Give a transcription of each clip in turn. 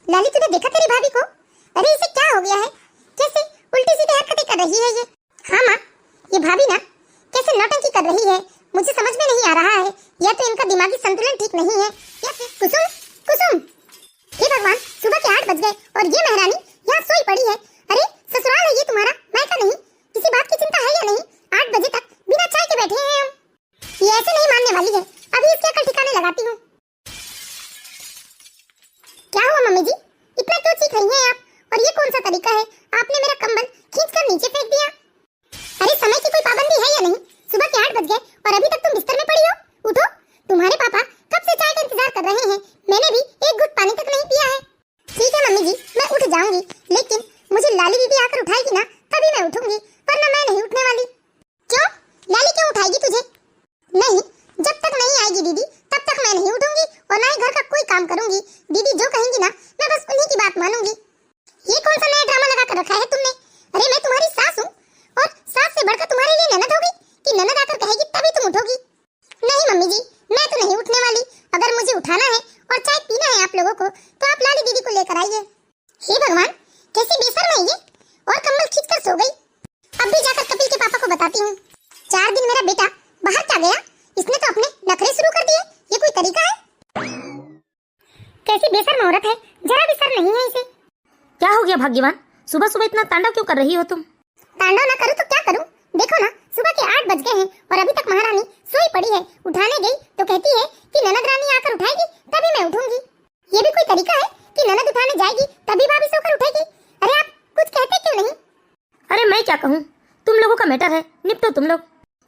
लाली तूने देखा तेरी भाभी को? अरे इसे क्या हो गया है? कैसे उल्टी सीधी हरकतें कर रही है ये? हाँ माँ, ये भाभी ना कैसे नौटंकी कर रही है मुझे समझ में नहीं आ रहा है। या तो इनका दिमागी संतुलन ठीक नहीं है या फिर कुसुम कुसुम। हे भगवान, सुबह के 8 बज गए और ये महारानी यहाँ सोई पड़ी है। अरे ससुराल है ये तुम्हारा, मायका नहीं। किसी बात की चिंता है या नहीं? 8 बजे तक बिना चाय के बैठे हैं हम। ये ऐसे नहीं मानने वाली है, अभी इसके अकल ठिकाने लगाती हूँ। क्या हुआ मम्मी जी, इतना क्यों चीख रही हैं आप? और ये कौन सा तरीका है? आपने मेरा कंबल खींचकर नीचे फेंक दिया। अरे समय की कोई पाबंदी है या नहीं? सुबह के 8 बज गए और अभी तक तुम बिस्तर में पड़ी हो। उठो, तुम्हारे पापा कब से चाय का इंतजार कर रहे हैं। मैंने भी एक घुट पानी तक नहीं पिया है। ठीक है मम्मी जी, मैं उठ जाऊंगी, लेकिन मुझे लाली दीदी आकर उठाएगी ना, तभी मैं उठूंगी, वरना मैं नहीं उठने वाली। क्यों? लाली क्यों उठाएगी तुझे? नहीं, जब तक नहीं आएगी दीदी तब तक मैं नहीं उठूंगी और ना ही घर का कोई काम करूंगी। दीदी जो कहेंगी ना, मैं बस उन्हीं की बात मानूंगी। ये कौन सा नया ड्रामा लगा कर रखा है तुमने? अरे मैं तुम्हारी सास हूँ और सास से बढ़कर तुम्हारे लिए ननद होगी कि ननद आकर कहेगी तभी तुम उठोगी? नहीं मम्मी जी, मैं तो नहीं उठने वाली। अगर मुझे उठाना है और चाय पीना है आप लोगों को तो आप लाली दीदी को लेकर आइए। हे भगवान, कैसी बेशर्म है ये, और कंबल खींचकर सो गई। अब भी जाकर कपिल के पापा को बताती हूँ। 4 दिन मेरा बेटा बाहर क्या गया, इसने तो अपने नखरे शुरू कर दिए। ये कोई तरीका है? कैसी बेशर्म औरत है, जरा भी शर्म नहीं है इसे। क्या हो गया भाग्यवान, सुबह सुबह इतना तांडव क्यों कर रही हो तुम? तांडव ना करूं तो क्या करूं? देखो ना, सुबह के 8 बज गए हैं और अभी तक महारानी सोई पड़ी है। उठाने गई तो कहती है कि ननद रानी आकर उठाएगी तभी मैं उठूंगी। ये भी कोई तरीका है कि ननद उठाने जाएगी तभी भाभी सोकर उठेगी? अरे आप कुछ कहते क्यों नहीं? अरे मैं क्या कहूँ, तुम लोगों का मैटर है, निपटो तुम लोग।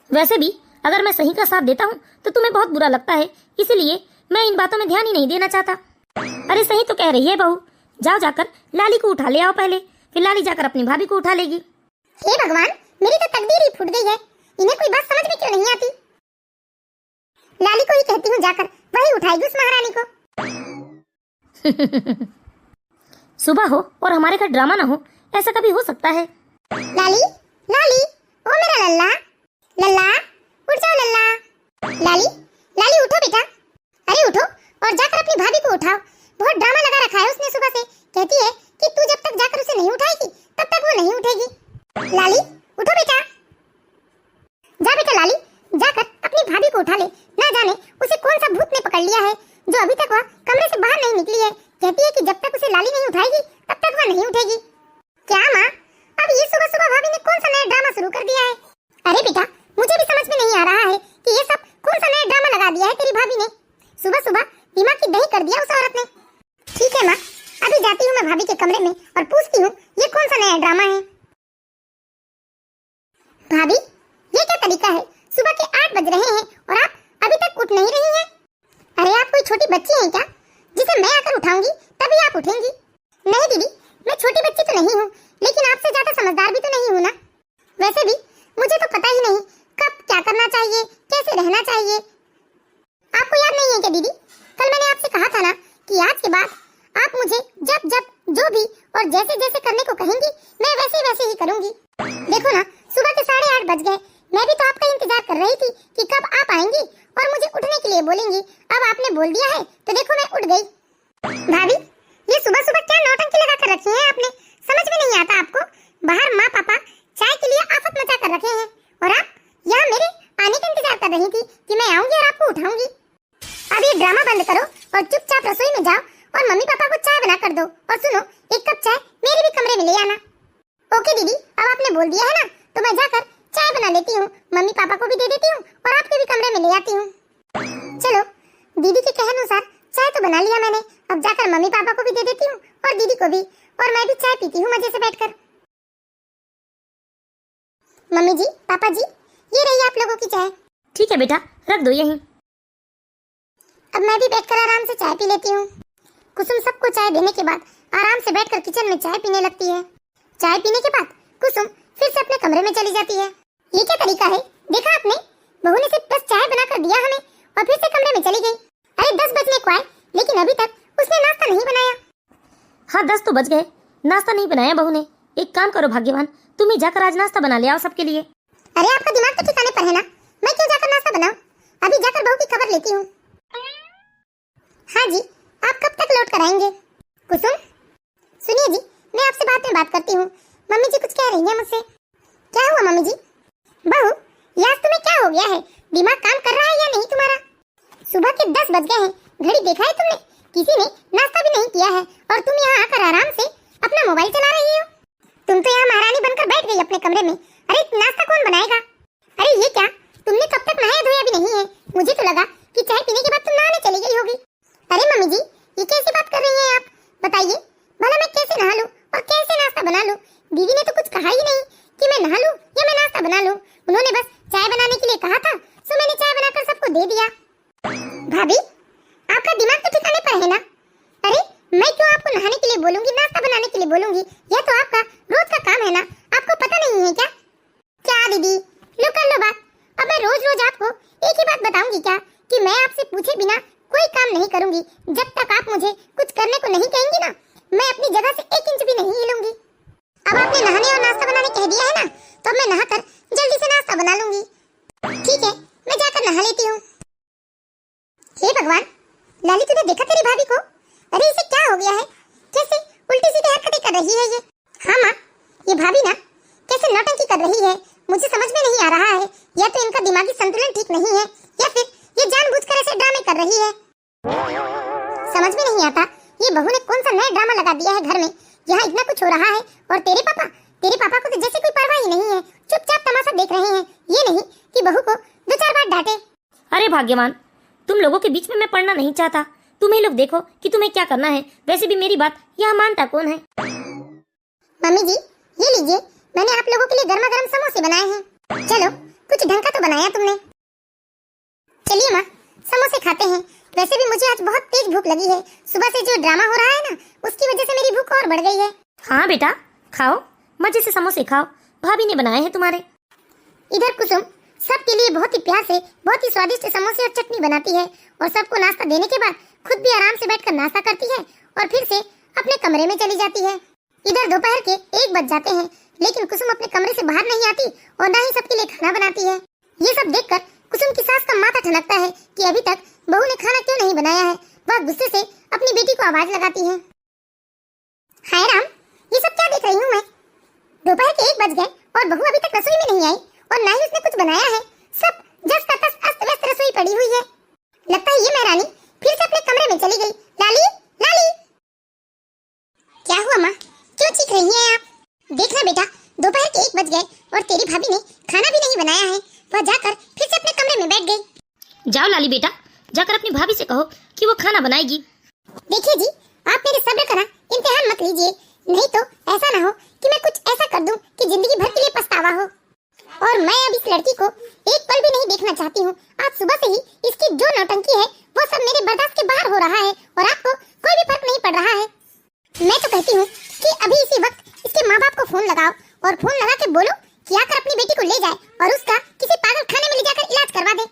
वैसे भी अगर मैं सही का साथ देता हूँ तो तुम्हें बहुत बुरा लगता है, इसीलिए मैं इन बातों में ध्यान ही नहीं देना चाहता। अरे सही तो कह रही है बहू, जाओ जाकर लाली को उठा ले आओ पहले, फिर लाली जाकर अपनी भाभी को उठा लेगी। हे भगवान, मेरी तो तकदीर ही फूट गई है। इन्हें कोई बात समझ में क्यों नहीं आती? लाली को ही कहती हूँ जाकर, वही उठाएगी उस महारानी को। सुबह हो और हमारे घर ड्रामा ना हो, ऐसा कभी हो सकता है? लाली, लाली, ओ मेरा लल्ला, लल्ला, उठ जाओ लल्ला। लाली, लाली उठो बेटा। अरे उठो और जाकर अपनी भाभी को उठाओ। बहुत ड्रामा लगा रखा है उसने सुबह से। कहती है कि तू जब तक जाकर उसे नहीं उठाएगी तब तक वो नहीं उठेगी। लाली, उठो बेटा। जा बेटा लाली, जाकर अपनी भाभी को उठा ले। ना जाने उसे कौन सा भूत ने पकड़ लिया है जो अभी तक वह कमरे से बाहर नहीं निकली है। कहती है कि जब तक उसे लाली नहीं उठाएगी तब तक वह नहीं उठेगी। क्या माँ, अब ये सुबह सुबह भाभी ने कौन सा नया ड्रामा शुरू कर दिया है? अरे बेटा, मुझे भी समझ में नहीं आ रहा है कि ये सब कौन सा नया ड्रामा लगा दिया है तेरी भाभी ने। सुबह सुबह दिमाग की दही कर दिया उस औरत ने। ठीक है माँ, अभी जाती हूँ मैं भाभी के कमरे में और पूछती हूँ ये कौन सा नया ड्रामा है। भाभी, ये क्या तरीका है? सुबह के 8 बज रहे हैं और आप अभी तक उठ नहीं रही हैं। अरे आप कोई छोटी बच्ची हैं क्या, जिसे मैं आकर उठाऊंगी तभी आप उठेंगी? नहीं दीदी, मैं छोटी बच्ची तो नहीं हूँ, लेकिन आपसे ज्यादा समझदार भी तो नहीं हूँ ना। वैसे भी मुझे तो पता ही नहीं कब क्या करना चाहिए, कैसे रहना चाहिए। आपको याद नहीं है क्या दीदी, कल मैंने आपसे कहा था ना कि आज के बाद आप मुझे जब जब जो भी और जैसे जैसे करने को कहेंगी मैं वैसे वैसे ही करूंगी। देखो ना, सुबह के 8:30 बज गए। मैं भी तो आपका इंतजार कर रही थी कि कब आप आएंगी और मुझे उठने के लिए बोलेंगी। अब आपने बोल दिया है तो देखो मैं उठ गई। भाभी, ये सुबह सुबह क्या नौटंकी लगा कर रखी है आपने? समझ में नहीं आता आपको? बाहर माँ पापा चाय के लिए आफत मचा कर रखे हैं और आप यहाँ मेरे आने का इंतजार कर रही थी कि मैं आऊंगी और आपको उठाऊंगी। अब ये ड्रामा बंद करो और चुपचाप रसोई में जाओ और मम्मी पापा को चाय बना कर दो। और सुनो, एक कप चाय मेरे भी कमरे में ले आना। ओके दीदी, अब आपने बोल दिया है ना, तो मैं जाकर चाय बना लेती हूँ, मम्मी पापा को भी दे देती हूँ और आपके भी कमरे में ले आती हूँ। चलो, दीदी के कहे अनुसार चाय तो बना लिया मैंने। अब जाकर मम्मी पापा को भी दे देती हूँ और दीदी को भी, और मैं भी चाय पीती हूँ मजे से बैठकर। मम्मी जी, पापा जी, ये रही आप लोगों की चाय। ठीक है बेटा, रख दो यहीं। अब मैं भी बैठकर आराम से चाय पी लेती हूँ। कुसुम सबको चाय देने के बाद आराम से बैठकर किचन में चाय पीने लगती है। चाय पीने के बाद कुसुम फिर से अपने कमरे में चली जाती है। ये क्या तरीका है? देखा आपने, बहू ने सिर्फ 10 चाय बनाकर दिया हमें और फिर से कमरे में चली गई। अरे 10 बजने को आए, लेकिन अभी तक उसने नाश्ता नहीं बनाया। हाँ 10 तो बज गए, नाश्ता नहीं बनाया बहू ने। एक काम करो भाग्यवान, तुम ही जाकर आज नाश्ता बना ले आओ सबके लिए। अरे आपका दिमाग तो ठिकाने पर है ना, मैं क्यों जाकर नाश्ता बनाऊं? अभी जाकर बहू की खबर लेती हूँ। हाँ जी, आप कब तक लौट कर आएंगे? कुसुम, सुनिए जी, मैं आपसे बाद में बात करती हूँ। मम्मी जी कुछ कह रही हैं मुझसे। क्या हुआ मम्मी जी? बहू, यार तुम्हें क्या हो गया है? दिमाग काम कर रहा है या नहीं तुम्हारा? सुबह के 10 बज गए हैं, घड़ी देखा है तुमने? किसी ने नाश्ता भी नहीं किया है और तुम यहाँ आकर आराम से अपना मोबाइल चला रही हो। तुम तो यहाँ महारानी बनकर बैठ गई अपने कमरे में। अरे नाश्ता कौन बनाएगा? अरे ये क्या, तुमने कब तक नहाया धोया भी नहीं है? मुझे तो लगा कि चाय पीने के बाद तुम नहाने चली गई होगी। अरे मम्मी जी, ये कैसी बात कर रही हैं आप? बताइए भला मैं कैसे नहा लूं और कैसे नाश्ता बना लूं? दीदी ने तो कुछ कहा ही नहीं कि मैं नहा लूं या मैं नाश्ता बना लूं। उन्होंने बस चाय बनाने के लिए कहा था, सो मैंने चाय बनाकर सबको दे दिया। भाभी, आपका दिमाग तो ठिकाने पर है ना? अरे मैं क्यों आपको नहाने के लिए बोलूंगी, नाश्ता बनाने के लिए बोलूंगी? यह तो आपका रोज का काम है ना, आपको पता नहीं है क्या? क्या दीदी, लो कर लो बात। अब मैं रोज रोज आपको एक ही बात बताऊंगी क्या कि मैं आपसे पूछे बिना कोई काम नहीं करूंगी? जब तक आप मुझे कुछ करने को नहीं कहेंगी ना, मैं अपनी जगह से 1 इंच भी नहीं हिलूंगी। अब आपने नहाने और नाश्ता बनाने कह दिया है ना, तो अब मैं नहाकर जल्दी से नाश्ता बना लूंगी। ठीक है, मैं जाकर नहा लेती हूँ। हे भगवान, लाली तूने देखा तेरी भाभी को? अरे इसे क्या हो गया है? कैसे उल्टी सीधी हरकतें कर रही है ये? हाँ माँ, ये भाभी ना कैसे नौटंकी कर रही है, मुझे समझ में नहीं आ रहा है। या तो इनका दिमागी संतुलन ठीक नहीं है या फिर ये जानबूझकर ऐसे ड्रामे कर रही है। समझ में नहीं आता ये बहू ने कौन सा नया ड्रामा लगा दिया है घर में। यहाँ इतना कुछ हो रहा है और तेरे पापा को तो जैसे कोई परवाह ही नहीं है, चुपचाप तमाशा देख रहे हैं। ये नहीं कि बहू को 2-4 बार डांटे। अरे भाग्यवान, तुम लोगों के बीच में मैं पढ़ना नहीं चाहता। तुम ही लोग देखो कि तुम्हें क्या करना है। वैसे भी मेरी बात यहाँ मानता कौन है? मम्मी जी, ये लीजिए, मैंने आप लोगों के लिए गर्मा गर्म समोसे बनाए हैं। चलो, कुछ ढंग का तो बनाया तुमने। चलिए माँ, समोसे खाते हैं। वैसे भी मुझे आज बहुत तेज भूख लगी है। सुबह से जो ड्रामा हो रहा है ना, उसकी वजह से मेरी भूख और बढ़ गई है। हाँ बेटा, खाओ, मजे से समोसे खाओ। भाभी ने बनाए हैं तुम्हारे। इधर कुसुम सबके लिए बहुत ही प्यार से बहुत ही स्वादिष्ट समोसे और चटनी बनाती है और सबको नाश्ता देने के बाद खुद भी आराम से बैठकर नाश्ता करती है और फिर से अपने कमरे में चली जाती है। इधर दोपहर के 1 बज जाते हैं, लेकिन कुसुम अपने कमरे से बाहर नहीं आती और ना ही सबके लिए खाना बनाती है। ये सब देखकर कुसुम की सास का माथा ठनकता है कि अभी तक बहू ने खाना क्यों नहीं बनाया है। वह गुस्से से अपनी बेटी को आवाज लगाती है। हाय राम, ये सब क्या देख रही हूँ मैं? दोपहर के 1 बज गए और बहू अभी तक रसोई में नहीं आई और ना ही उसने कुछ बनाया है। सब जस का तस अस्त व्यस्त रसोई पड़ी हुई है। लगता है ये महारानी फिर से अपने कमरे में चली गई। लाली, लाली, क्या हुआ माँ? क्यों चीख रही हैं आप? देखना बेटा, दोपहर के 1 बज गए और तेरी भाभी ने खाना भी नहीं बनाया है। वह जाकर फिर से अपने कमरे में बैठ गई। जाओ लाली बेटा, जाकर अपनी भाभी से कहो कि वो खाना बनाएगी। देखिए जी, आप मेरे सब्र का इम्तिहान मत लीजिए, नहीं तो ऐसा ना हो कि मैं कुछ ऐसा कर दूं कि जिंदगी भर के लिए पछतावा हो। और मैं अब इस लड़की को एक पल भी नहीं देखना चाहती हूँ। आज सुबह से ही इसकी जो नौटंकी है वो सब मेरे बर्दाश्त के बाहर हो रहा है और आपको कोई भी फर्क नहीं पड़ रहा है। मैं तो कहती हूँ कि अभी इसी वक्त इसके माँ बाप को फोन लगाओ और फोन लगा के बोलो कि आकर अपनी बेटी को ले जाए और उसका किसी पागल खाने में ले जाकर इलाज करवा दे।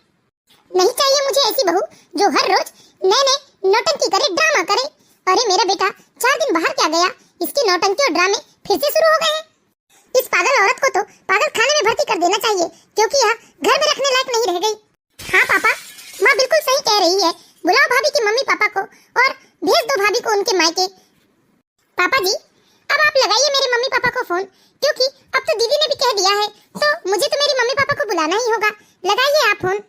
नहीं चाहिए मुझे ऐसी बहू जो हर रोज नए नौटंकी करे, ड्रामा करे। अरे मेरा बेटा 4 दिन बाहर क्या गया, इसकी नौटंकी और ड्रामे फिर से शुरू हो गए हैं। इस पागल औरत को तो पागल खाने में भर्ती कर देना चाहिए क्योंकि यह घर में रखने लायक नहीं रह गई। हाँ पापा, माँ बिल्कुल सही कह रही है। बुलाओ भाभी की मम्मी पापा को और भेज दो भाभी को उनके मायके। पापा जी, अब आप लगाइए मेरे मम्मी पापा को फोन, क्योंकि अब तो दीदी ने भी कह दिया है तो मुझे तो मेरी मम्मी पापा को बुलाना ही होगा। लगाइए आप फोन।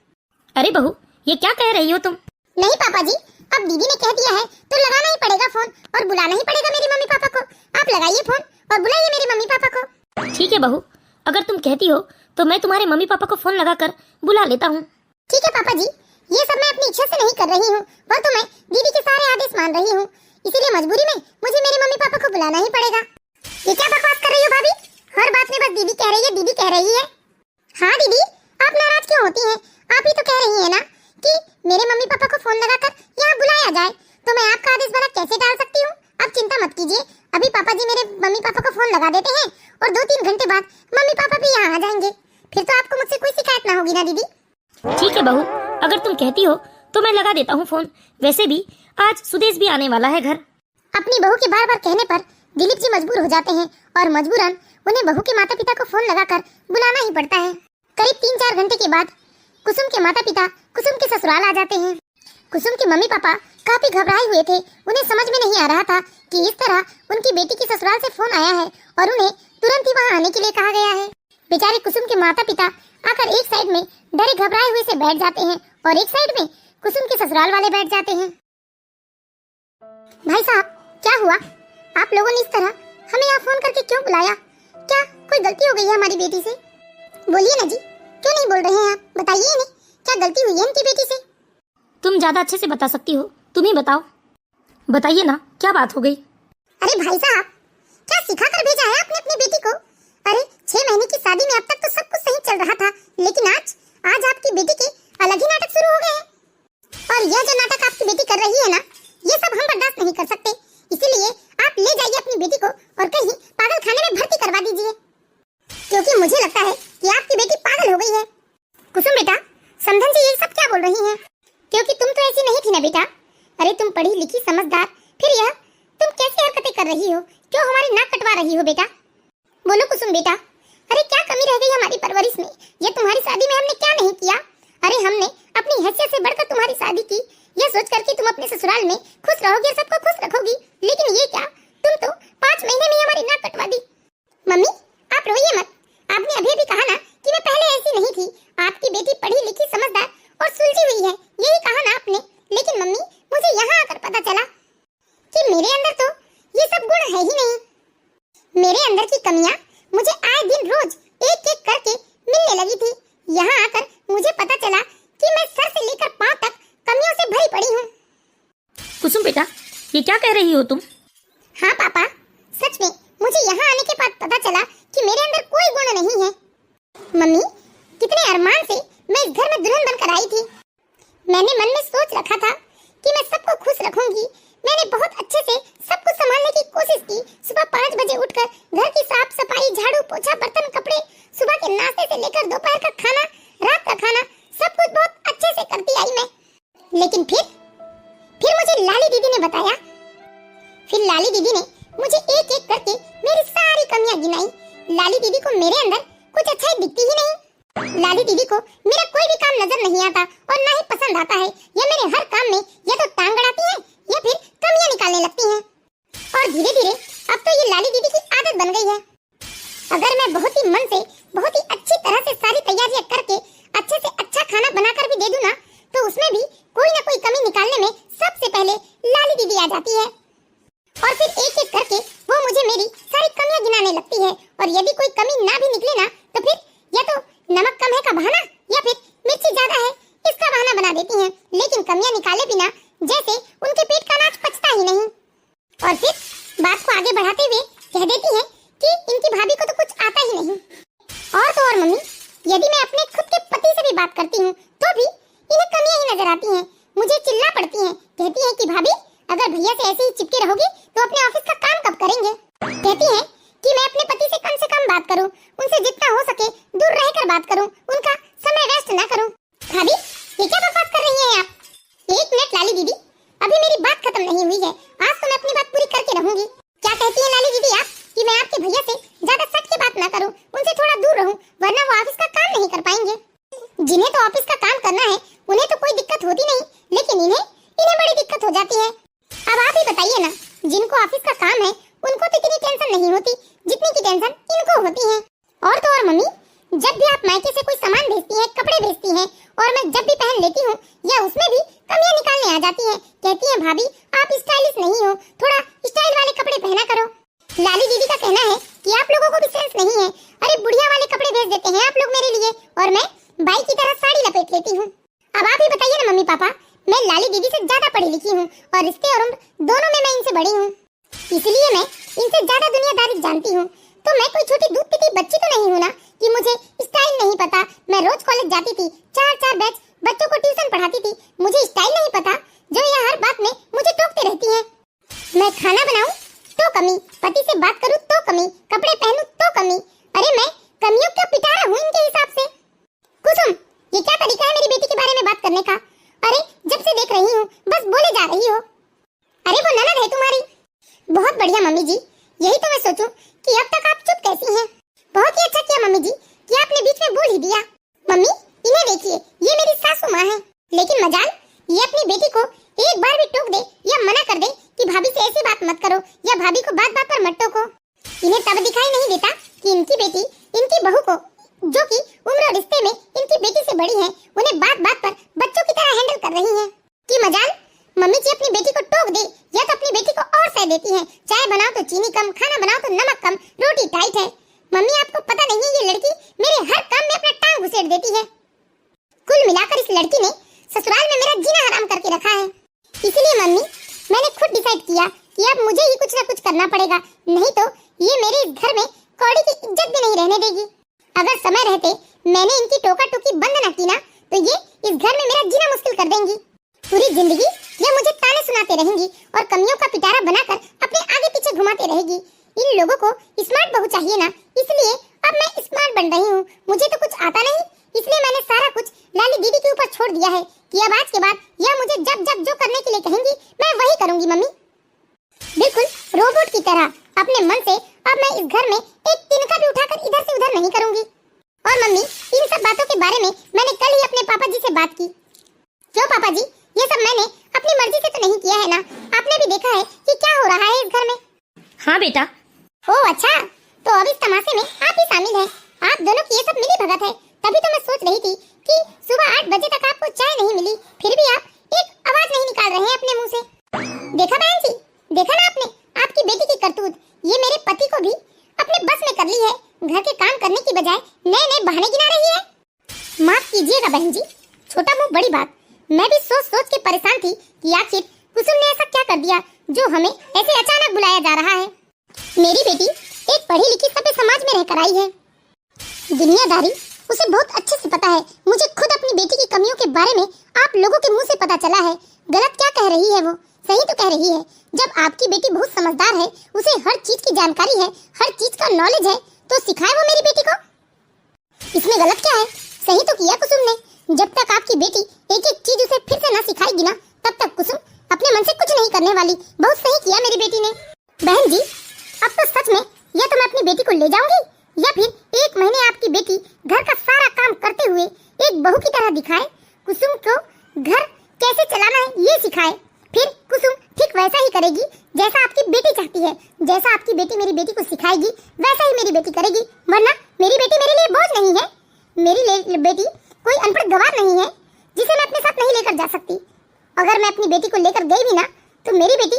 अरे बहू, ये क्या कह रही हो तुम? नहीं पापा जी, अब दीदी ने कह दिया है तो लगाना ही पड़ेगा फोन और बुलाना ही पड़ेगा मेरी मम्मी पापा को। आप लगाइए फोन और बुलाइए मेरी मम्मी पापा को। ठीक है बहू, अगर तुम कहती हो तो मैं तुम्हारे मम्मी पापा को फोन लगाकर बुला लेता हूँ। ठीक है पापा जी, ये सब मैं अपनी इच्छा से नहीं कर रही हूँ, वह तो मैं दीदी के सारे आदेश मान रही हूँ, इसीलिए मजबूरी में मुझे मेरे मम्मी पापा को बुलाना ही पड़ेगा। ये क्या बकवास कर रही हो भाभी? हर बात में बस दीदी कह रही है, दीदी कह रही है। हाँ दीदी, आप नाराज क्यों होती हैं? आप ही तो कह रही है ना कि मेरे मम्मी पापा को फोन लगाकर यहाँ बुलाया जाए, तो मैं आपका आदेश भला कैसे टाल सकती हूँ? आप चिंता मत कीजिए, अभी पापा जी मेरे मम्मी पापा को फोन लगा देते हैं और 2-3 घंटे बाद मम्मी पापा भी यहाँ आ जाएंगे। फिर तो आपको मुझसे कोई शिकायत ना होगी ना दीदी? ठीक है बहू, अगर तुम कहती हो तो मैं लगा देता हूँ फोन। वैसे भी आज सुदेश भी आने वाला है घर। अपनी बहू के बार बार कहने पर दिलीप जी मजबूर हो जाते हैं और मजबूरन उन्हें बहू के माता पिता को फोन लगाकर बुलाना ही पड़ता है। करीब 3-4 घंटे के बाद कुसुम के माता पिता कुसुम के ससुराल आ जाते हैं। कुसुम के मम्मी पापा काफी घबराए हुए थे। उन्हें समझ में नहीं आ रहा था कि इस तरह उनकी बेटी के ससुराल से फोन आया है और उन्हें तुरंत ही वहां आने के लिए कहा गया है। बेचारे कुसुम के माता पिता आकर एक साइड में डरे घबराए हुए से बैठ जाते हैं और एक साइड में कुसुम के ससुराल वाले बैठ जाते हैं। भाई साहब, क्या हुआ? आप लोगों ने इस तरह हमें यहाँ फोन करके क्यों बुलाया? क्या कोई गलती हो गई है हमारी बेटी से? बोलिए ना जी, क्यों नहीं बोल रहे हैं आप? बताइए इन्हें, क्या गलती हुई है इनकी बेटी से? तुम ज्यादा अच्छे से बता सकती हो, तुम ही बताओ। बताइए ना, क्या बात हो गई? अरे भाई साहब, क्या सिखा कर भेजा है आपने अपनी बेटी को? अरे 6 महीने की शादी में अब तक तो सब कुछ सही चल रहा था, लेकिन आज आपकी बेटी के अलग ही नाटक शुरू हो गए हैं। और यह जो नाटक आपकी बेटी कर रही है ना, ये सब हम बर्दाश्त नहीं कर सकते। इसीलिए आप ले जाइए अपनी बेटी को और कहीं पागल खाने में भर्ती करवा दीजिए, क्योंकि मुझे लगता है कि आपकी बेटी पागल हो गई है। कुसुम बेटा, समधन जी ये सब क्या बोल रही हैं? क्योंकि तुम तो ऐसी नहीं थी ना बेटा। अरे तुम पढ़ी लिखी समझदार, फिर यह तुम कैसी हरकतें कर रही हो? क्यों हमारी नाक कटवा रही हो बेटा? बोलो कुसुम बेटा, अरे क्या कमी रह गई हमारी परवरिश में? ये तुम्हारी शादी में हमने क्या नहीं किया? अरे हमने अपनी हैसियत से बढ़कर तुम्हारी शादी की, यह सोच कर कि तुम अपने ससुराल में खुश रहोगी, सबको खुश रखोगी। लेकिन ये क्या, तुम तो 5 महीने में हमारी नाक कटवा दी। मम्मी आप रोइए मत, आपने अभी भी कहा ना कि मैं पहले ऐसी नहीं थी। आपकी बेटी पढ़ी लिखी समझदार और सुलझी हुई है, यही कहा ना आपने। लेकिन मम्मी, मुझे यहाँ आकर पता चला कि मेरे अंदर तो ये सब गुण है ही नहीं। मेरे अंदर की कमियां मुझे आए दिन रोज एक एक करके मिलने लगी थी। यहाँ आकर मुझे पता चला कि मैं सर से लेकर पांव तक कमियों से भरी पड़ी हूँ। कुसुम बेटा, ये क्या कह रही हो तुम? हाँ पापा, सच में मुझे यहाँ आने के बाद पता चला कि मेरे अंदर कोई गुण नहीं है। मम्मी, कितने अरमान से मैं इस घर में दुल्हन बनकर आई थी। मैंने मन में सोच रखा था कि मैं सबको खुश रखूंगी। मैंने बहुत अच्छे से सब कुछ संभालने की कोशिश की। सुबह 5 बजे उठकर घर की साफ सफाई, झाड़ू पोछा, बर्तन कपड़े, सुबह के नाश्ते से लेकर दोपहर का खाना, रात का खाना, सब कुछ बहुत अच्छे से करती आई मैं। लेकिन फिर मुझे लाली दीदी ने बताया। फिर लाली दीदी ने मुझे एक एक करके मेरी सारी कमियां गिनाई। लाली दीदी को मेरे अंदर कुछ अच्छा दिखती ही नहीं। लाली दीदी को मेरा कोई भी काम नजर नहीं आता और ना ही पसंद आता है। ये मेरे हर काम में या तो टांग अड़ाती है या फिर कमियां निकालने लगती हैं। और धीरे धीरे अब तो ये लाली दीदी की आदत बन गई है। अगर मैं बहुत ही मन से, बहुत ही अच्छी तरह से सारी तैयारियां करके अच्छे से अच्छा खाना बनाकर भी दे दूं ना, तो उसमें भी कोई ना कोई कमी निकालने में सबसे पहले लाली दीदी आ जाती है। और फिर एक एक करके वो मुझे मेरी सारी कमियां गिनाने लगती है। और यदि कोई कमी ना भी निकले ना, तो फिर या तो नमक कम है का बहाना या फिर मिर्ची ज्यादा है इसका बहाना बना देती हैं। लेकिन कमियां निकाले बिना जैसे उनके पेट का अनाज पचता ही नहीं। और फिर बात को आगे बढ़ाते हुए कह देती हैं कि इनकी भाभी को तो कुछ आता ही नहीं। और तो और मम्मी, यदि मैं अपने खुद के पति से भी बात करती हूँ तो भी इन्हें कमियां ही नजर आती हैं। मुझे चिल्ला पड़ती हैं, कहती हैं कि भाभी अगर भैया से ऐसे ही चिपके रहोगे तो अपने ऑफिस का काम कब करेंगे? कहती हैं कि मैं अपने पति से कम बात करूं, उनसे जितना हो सके दूर रहकर बात करूं, उनका समय वेस्ट ना करूं। भाभी ये क्या बकवास कर रही हैं आप? 1 मिनट लाली दीदी, अभी मेरी बात खत्म नहीं हुई है। आज तो मैं अपनी बात पूरी करके रहूंगी। क्या कहती हैं लाली दीदी आप कि मैं आपके भैया से ज्यादा सट के बात ना करूं, उनसे थोड़ा दूर रहूं, वरना वो ऑफिस का काम नहीं कर पाएंगे। जिन्हें तो ऑफिस का काम करना है उन्हें तो कोई दिक्कत होती नहीं, लेकिन इन्हें बड़ी दिक्कत हो जाती है। अब आप ही बताइए ना, जिनको ऑफिस का काम है उनको तो इतनी टेंशन नहीं होती जितनी की टेंशन इनको होती है। और तो और मम्मी, जब भी आप मायके से कोई सामान भेजती हैं, कपड़े भेजती हैं, और मैं जब भी पहन लेती हूँ या उसमें भी कमियां निकालने आ जाती हैं। कहती हैं भाभी आप स्टाइलिश नहीं हो, थोड़ा स्टाइल वाले कपड़े पहना करो। लाली दीदी का कहना है कि आप लोगों को भी सेंस नहीं है। अरे बुढ़िया वाले कपड़े भेज देते हैं आप लोग मेरे लिए और मैं बाई की तरह साड़ी लपेट लेती हूँ। अब आप ही बताइए ना मम्मी पापा, मैं लाली दीदी से ज्यादा पढ़ी लिखी हूँ और रिश्ते और उम्र दोनों में मैं इनसे बड़ी हूँ, इसलिए मैं इनसे ज्यादा दुनियादारी जानती हूँ। तो मैं कोई छोटी दूध पीती बच्ची तो नहीं हूँ ना कि मुझे स्टाइल नहीं पता। मैं रोज कॉलेज जाती थी, 4-4 बैच बच्चों को ट्यूशन पढ़ाती थी, मुझे स्टाइल नहीं पता जो यह हर बात में मुझे टोकते रहती है। मैं खाना बनाऊं तो कमी, पति से बात करूं तो कमी, कपड़े पहनूं तो कमी। अरे मैं कमियों का पिटारा हूँ इनके हिसाब से। कुसुम, ये क्या तरीका है मेरी बेटी के बारे में बात करने का? अरे जब से देख रही हूँ बस बोले जा रही हो। अरे वो ननद है तुम्हारी। बहुत बढ़िया मम्मी जी, यही तो मैं सोचूं कि अब तक आप चुप कैसी हैं। बहुत ही अच्छा किया मम्मी जी कि आपने बीच में बोल ही दिया। मम्मी इन्हें देखिए, ये मेरी सासू माँ है, लेकिन मजाल ये अपनी बेटी को एक बार भी टोक दे या मना कर दे कि भाभी से ऐसी बात मत करो या भाभी को बात बात पर मत टोको, इन्हें तब दिखाई नहीं देता कि इनकी बेटी इनकी बहू को, जो कि उम्र और रिश्ते में इनकी बेटी से बड़ी है, उन्हें बात बात पर बच्चों की तरह हैंडल कर रही है। कि मजाल मम्मी जी अपनी बेटी को टोक दे या तो अपनी बेटी को और सह देती है। चाय बनाओ तो चीनी कम, खाना बनाओ तो नमक कम, रोटी टाइट है। मम्मी आपको पता नहीं है ये लड़की मेरे हर काम में अपना टांग घुसेड़ देती है। कुल मिलाकर इस लड़की ने ससुराल में मेरा जीना हराम करके रखा है। इसलिए मम्मी मैंने खुद डिसाइड किया कि अब मुझे ही कुछ ना कुछ करना पड़ेगा, नहीं तो ये मेरे इस घर में कौड़ी की इज्जत भी नहीं रहने देगी। अगर समय रहते मैंने इनकी टोका टोकी बंद न की ना तो ये इस घर में मेरा जीना मुश्किल कर देंगी। पूरी जिंदगी ये मुझे ताने सुनाते रहेंगी और कमियों का पिटारा बनाकर अपने आगे पीछे घुमाते रहेगी। इन लोगों को स्मार्ट बहू चाहिए ना, इसलिए अब मैं स्मार्ट बन रही हूँ। मुझे तो कुछ आता नहीं, इसलिए मैंने सारा कुछ लाली दीदी के ऊपर छोड़ दिया है कि अब आज के बाद यह मुझे जब जब जो करने के लिए कहेंगी मैं वही करूंगी। मम्मी बिल्कुल रोबोट की तरह अपने मन से अब मैं इस घर में एक तिनका भी उठाकर इधर से उधर नहीं करूंगी। और मम्मी इन सब बातों के बारे में मैंने कल ही अपने पापा जी से बात की। क्यों पापा जी, ये सब मैंने अपनी मर्जी से तो नहीं किया है ना, आपने भी देखा है कि क्या हो रहा है इस घर में। हाँ बेटा। ओह अच्छा, तो अब इस तमाशे में आप ही शामिल हैं। आप दोनों की ये सब मिली भगत है। तभी तो मैं सोच रही थी कि सुबह 8 बजे तक आपको चाय नहीं मिली, फिर भी आप एक आवाज नहीं निकाल रहे हैं अपने मुंह से। देखा बहन जी, देखा ना आपने आपकी बेटी की करतूत। ये मेरे पति को भी अपने बस में कर ली है। घर के काम करने की बजाय नए नए बहाने गिना रही है। माफ कीजिएगा बहन जी, छोटा मुंह बड़ी बात। मैं भी सोच सोच के परेशान थी कि आखिर कुसुम ने ऐसा क्या कर दिया जो हमें ऐसे अचानक बुलाया जा रहा है। मेरी बेटी एक पढ़ी लिखी सभ्य समाज में रहकर आई है। दुनियादारी उसे बहुत अच्छे से पता है। मुझे खुद अपनी बेटी की कमियों के बारे में आप लोगों के मुंह से पता चला है। गलत क्या कह रही है वो, सही तो कह रही है। जब आपकी बेटी बहुत समझदार है, उसे हर चीज की जानकारी है, हर चीज का नॉलेज है, तो सिखाए वो मेरी बेटी को। इसमें गलत क्या है? सही तो किया कुसुम ने। जब तक आपकी बेटी एक एक चीज उसे फिर से न सिखाएगी ना, तब तक कुसुम अपने मन से कुछ नहीं करने वाली। बहुत सही किया मेरी बेटी ने। बहन जी अब तो सच में या तो मैं अपनी बेटी को ले जाऊंगी या फिर 1 महीने आपकी बेटी घर का सारा काम करते हुए एक बहू की तरह दिखाए, कुसुम को घर कैसे चलाना है ये सिखाए। फिर कुसुम ठीक वैसा ही करेगी जैसा आपकी बेटी चाहती है। जैसा आपकी बेटी मेरी बेटी को सिखाएगी वैसा ही मेरी बेटी करेगी। वरना मेरी बेटी मेरे लिए बोझ नहीं है। मेरी बेटी कोई अनपढ़ गवार नहीं है जिसे मैं अपने साथ नहीं लेकर जा सकती। अगर मैं अपनी बेटी को लेकर गई भी ना, तो मेरी बेटी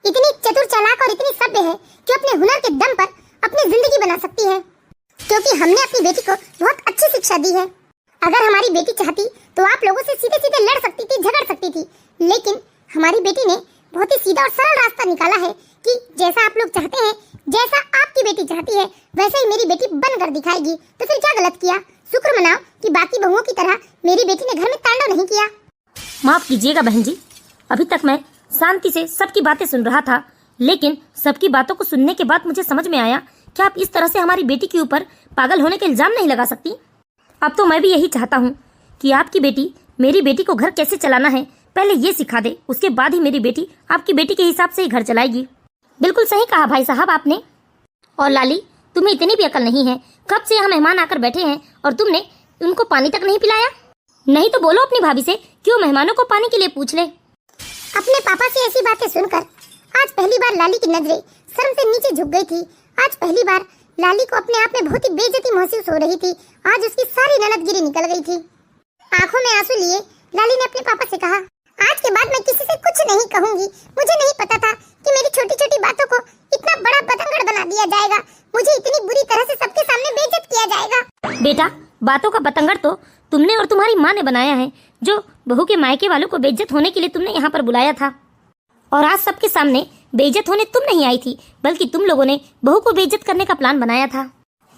इतनी चतुर चालाक और इतनी सभ्य है कि अपने हुनर के दम पर अपनी जिंदगी बना सकती है, क्योंकि हमने अपनी बेटी को बहुत अच्छी शिक्षा दी है। अगर हमारी बेटी चाहती तो आप लोगों से सीधे सीधे लड़ सकती थी, झगड़ सकती थी, लेकिन हमारी बेटी ने बहुत ही सीधा और सरल रास्ता निकाला है कि जैसा आप लोग चाहते हैं, जैसा आपकी बेटी चाहती है, वैसे ही मेरी बेटी बनकर दिखाएगी। तो फिर क्या गलत किया? शुक्र मनाओ कि बाकी बहुओं की तरह मेरी बेटी ने घर में तांडव नहीं किया। माफ कीजिएगा बहन जी, अभी तक मैं शांति से सबकी बातें सुन रहा था, लेकिन सबकी बातों को सुनने के बाद मुझे समझ में आया कि आप इस तरह से हमारी बेटी के ऊपर पागल होने का इल्जाम नहीं लगा सकती। अब तो मैं भी यही चाहता हूँ कि आपकी बेटी मेरी बेटी को घर कैसे चलाना है पहले ये सिखा दे, उसके बाद ही मेरी बेटी आपकी बेटी के हिसाब से ही घर चलाएगी। बिल्कुल सही कहा भाई साहब आपने। और लाली, तुम्हें इतनी भी अकल नहीं है। कब से यहाँ मेहमान आकर बैठे हैं और तुमने उनको पानी तक नहीं पिलाया। नहीं तो बोलो अपनी भाभी से क्यों मेहमानों को पानी के लिए पूछ ले। अपने पापा से ऐसी बातें सुनकर आज पहली बार लाली की नजरें शर्म से नीचे झुक गई थी। आज पहली बार लाली को अपने आप में बहुत ही बेइज्जती महसूस हो रही थी। आज उसकी सारी ननदगिरी निकल गई थी। आंखों में आंसू लिए लाली ने अपने पापा से कहा, आज के बाद मैं किसी से कुछ नहीं कहूंगी। मुझे नहीं पता था कि मेरी छोटी छोटी बातों को इतना बड़ा बतंगड़ बना दिया जाएगा। मुझे इतनी बुरी तरह से सबके सामने बेइज्जत किया जाएगा। बेटा, बातों का बतंगड़ तो तुमने और तुम्हारी माँ ने बनाया है, जो बहू के मायके वालों को बेइज्जत होने के लिए तुमने यहाँ पर बुलाया था। और आज सबके सामने बेइज्जत होने तुम नहीं आई थी, बल्कि तुम लोगों ने बहू को बेइज्जत करने का प्लान बनाया था।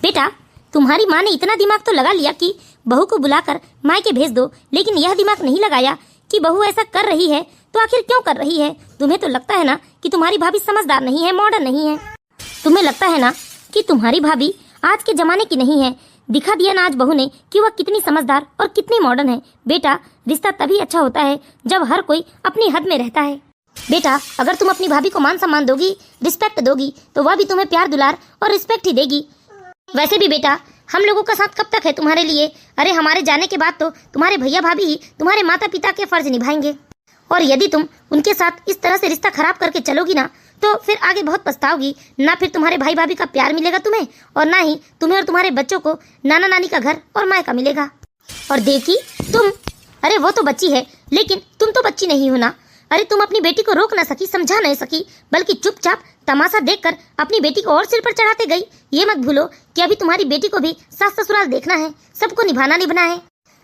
बेटा, तुम्हारी माँ ने इतना दिमाग तो लगा लिया कि बहू को बुलाकर मायके भेज दो, लेकिन यह दिमाग नहीं लगाया कि बहू ऐसा कर रही है तो आखिर क्यों कर रही है। तुम्हें तो लगता है ना कि तुम्हारी भाभी समझदार नहीं है, मॉडर्न नहीं है। तुम्हें लगता है ना कि तुम्हारी भाभी आज के जमाने की नहीं है। दिखा दिया ना आज बहू ने कि वह कितनी समझदार और कितनी मॉडर्न है। बेटा, रिश्ता तभी अच्छा होता है जब हर कोई अपनी हद में रहता है। बेटा, अगर तुम अपनी भाभी को मान सम्मान दोगी, रिस्पेक्ट दोगी, तो वह भी तुम्हें प्यार दुलार और रिस्पेक्ट ही देगी। वैसे भी बेटा, हम लोगों का साथ कब तक है तुम्हारे लिए? अरे हमारे जाने के बाद तो तुम्हारे भैया भाभी ही तुम्हारे माता पिता के फर्ज निभाएंगे। और यदि तुम उनके साथ इस तरह से रिश्ता खराब करके चलोगी ना तो फिर आगे बहुत पछताओगी। ना फिर तुम्हारे भाई भाभी का प्यार मिलेगा तुम्हें, और ना ही तुम्हें और तुम्हारे बच्चों को नाना नानी का घर और मायका मिलेगा। और देखी तुम, अरे वो तो बच्ची है लेकिन तुम तो बच्ची नहीं हो ना। अरे तुम अपनी बेटी को रोक ना सकी, समझा नहीं सकी, बल्कि चुपचाप तमाशा देखकर अपनी बेटी को और सिर पर चढ़ाते गई। ये मत भूलो कि अभी तुम्हारी बेटी को भी सास ससुराल देखना है, सबको निभाना निभाना है।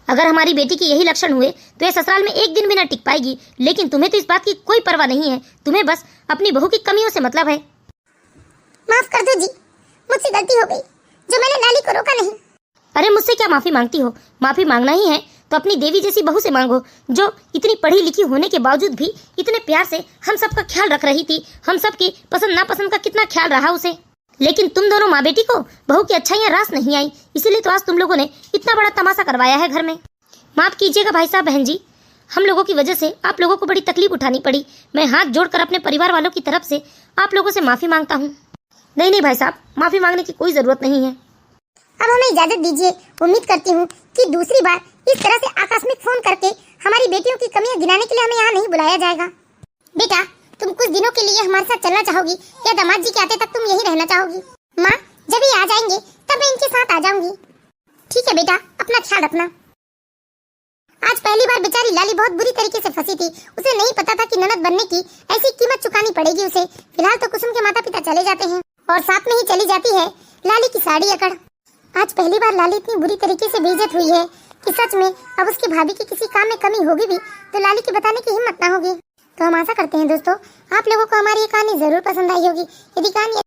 अगर हमारी बेटी के यही लक्षण हुए तो ये ससुराल में एक दिन भी न टिक पाएगी। लेकिन तुम्हें तो इस बात की कोई परवाह नहीं है, तुम्हें बस अपनी बहू की कमियों से मतलब है। माफ कर दो जी, मुझसे गलती हो गई जो मैंने लाली को रोका नहीं। अरे मुझसे क्या माफी मांगती हो? माफी मांगना ही है तो अपनी देवी जैसी बहू से मांगो, जो इतनी पढ़ी लिखी होने के बावजूद भी इतने प्यार से हम सबका ख्याल रख रही थी। हम सबकी पसंद नापसंद का कितना ख्याल रहा उसे। लेकिन तुम दोनों माँ बेटी को बहू की अच्छाइयाँ रास नहीं आई, इसीलिए तो आज तुम लोगों ने इतना बड़ा तमाशा करवाया है घर में। माफ कीजिएगा भाई साहब, बहन जी, हम लोगों की वजह से आप लोगों को बड़ी तकलीफ उठानी पड़ी। मैं हाथ जोड़कर अपने परिवार वालों की तरफ से आप लोगों से माफी मांगता हूँ। नहीं नहीं भाई साहब, माफी मांगने की कोई जरूरत नहीं है। अब हमें इजाजत दीजिए। उम्मीद करती हूँ कि दूसरी बार इस तरह से आकस्मिक फोन करके हमारी बेटियों की कमियां गिनाने के लिए हमें यहाँ नहीं बुलाया जाएगा। बेटा, तुम कुछ दिनों के लिए हमारे साथ चलना चाहोगी या दामाद जी के आते तक तुम यही रहना चाहोगी? माँ, जब ये आ जाएंगे तब मैं इनके साथ आ जाऊंगी। ठीक है बेटा, अपना ख्याल रखना। आज पहली बार बेचारी लाली बहुत बुरी तरीके से फंसी थी। उसे नहीं पता था कि ननद बनने की ऐसी कीमत चुकानी पड़ेगी उसे। फिलहाल तो कुसुम के माता पिता चले जाते हैं और साथ में ही चली जाती है लाली की साड़ी अकड़। आज पहली बार लाली इतनी बुरी तरीके से बेइज्जत हुई है कि सच में अब उसकी भाभी की किसी काम में कमी होगी भी तो लाली की बताने की हिम्मत ना होगी। तो हम आशा करते हैं दोस्तों आप लोगों को हमारी ये कहानी जरूर पसंद आई होगी। यदि कहानी